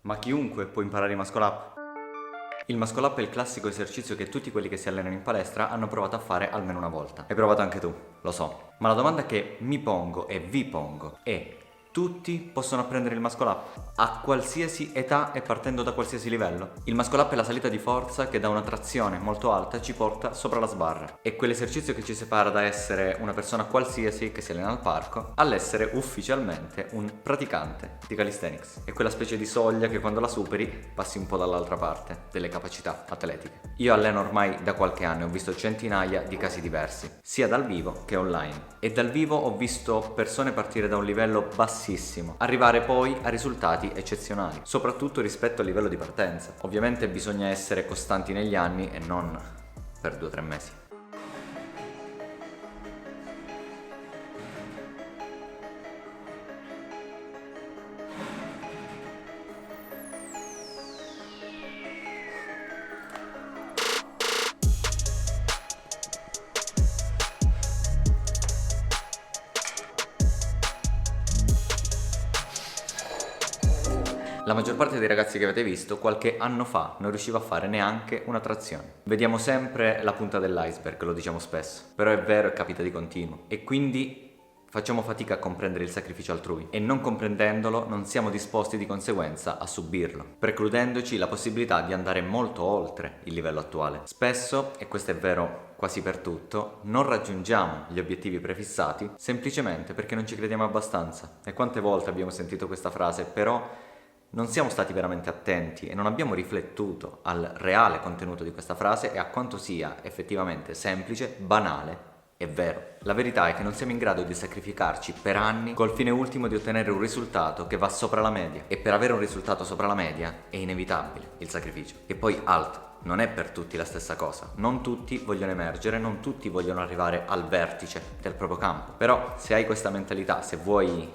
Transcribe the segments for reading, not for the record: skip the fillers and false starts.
Ma chiunque può imparare i muscle up. Il muscle up è il classico esercizio che tutti quelli che si allenano in palestra hanno provato a fare almeno una volta. Hai provato anche tu, lo so. Ma la domanda che mi pongo e vi pongo è: tutti possono apprendere il muscle up? A qualsiasi età e partendo da qualsiasi livello? Il muscle up è la salita di forza che da una trazione molto alta ci porta sopra la sbarra. È quell'esercizio che ci separa da essere una persona qualsiasi che si allena al parco all'essere ufficialmente un praticante di calisthenics. È quella specie di soglia che quando la superi passi un po' dall'altra parte delle capacità atletiche. Io alleno ormai da qualche anno e ho visto centinaia di casi diversi, sia dal vivo che online. E dal vivo ho visto persone partire da un livello bassissimo, arrivare poi a risultati eccezionali, soprattutto rispetto al livello di partenza. Ovviamente bisogna essere costanti negli anni e non per 2 o 3 mesi. La maggior parte dei ragazzi che avete visto qualche anno fa non riusciva a fare neanche una trazione. Vediamo sempre la punta dell'iceberg, lo diciamo spesso, però è vero e capita di continuo. E quindi facciamo fatica a comprendere il sacrificio altrui e non comprendendolo non siamo disposti di conseguenza a subirlo, precludendoci la possibilità di andare molto oltre il livello attuale. Spesso, e questo è vero quasi per tutto, non raggiungiamo gli obiettivi prefissati semplicemente perché non ci crediamo abbastanza. E quante volte abbiamo sentito questa frase, però non siamo stati veramente attenti e non abbiamo riflettuto al reale contenuto di questa frase e a quanto sia effettivamente semplice, banale e vero. La verità è che non siamo in grado di sacrificarci per anni col fine ultimo di ottenere un risultato che va sopra la media. E per avere un risultato sopra la media è inevitabile il sacrificio. E poi non è per tutti la stessa cosa. Non tutti vogliono emergere, non tutti vogliono arrivare al vertice del proprio campo. Però se hai questa mentalità, se vuoi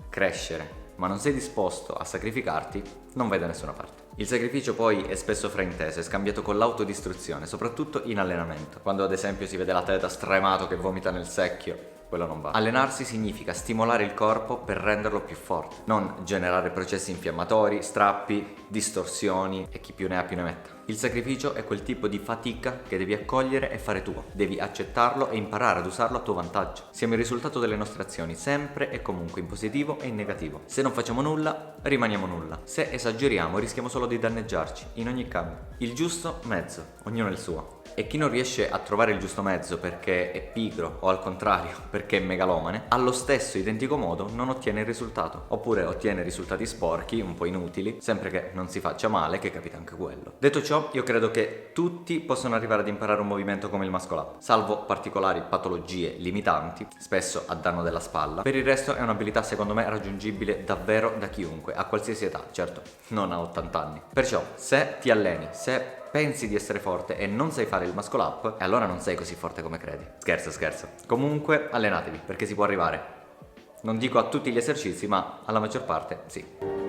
crescere, ma non sei disposto a sacrificarti, non vai da nessuna parte. Il sacrificio poi è spesso frainteso, è scambiato con l'autodistruzione, soprattutto in allenamento. Quando ad esempio si vede l'atleta stremato che vomita nel secchio, quello non va. Allenarsi significa stimolare il corpo per renderlo più forte, non generare processi infiammatori, strappi, distorsioni e chi più ne ha più ne metta. Il sacrificio è quel tipo di fatica che devi accogliere e fare tuo. Devi accettarlo e imparare ad usarlo a tuo vantaggio. Siamo il risultato delle nostre azioni, sempre e comunque, in positivo e in negativo. Se non facciamo nulla, rimaniamo nulla. Se esageriamo, rischiamo solo di danneggiarci, in ogni cambio. Il giusto mezzo, ognuno il suo. E chi non riesce a trovare il giusto mezzo perché è pigro o al contrario perché è megalomane, allo stesso identico modo non ottiene il risultato. Oppure ottiene risultati sporchi, un po' inutili, sempre che non si faccia male, che capita anche quello. Detto ciò, io credo che tutti possano arrivare ad imparare un movimento come il muscle up, salvo particolari patologie limitanti, spesso a danno della spalla. Per il resto è un'abilità secondo me raggiungibile davvero da chiunque, a qualsiasi età, certo, non a 80 anni. Perciò, se ti alleni, se pensi di essere forte e non sai fare il muscle up, e allora non sei così forte come credi. Scherzo. Comunque allenatevi, perché si può arrivare. Non dico a tutti gli esercizi, ma alla maggior parte sì.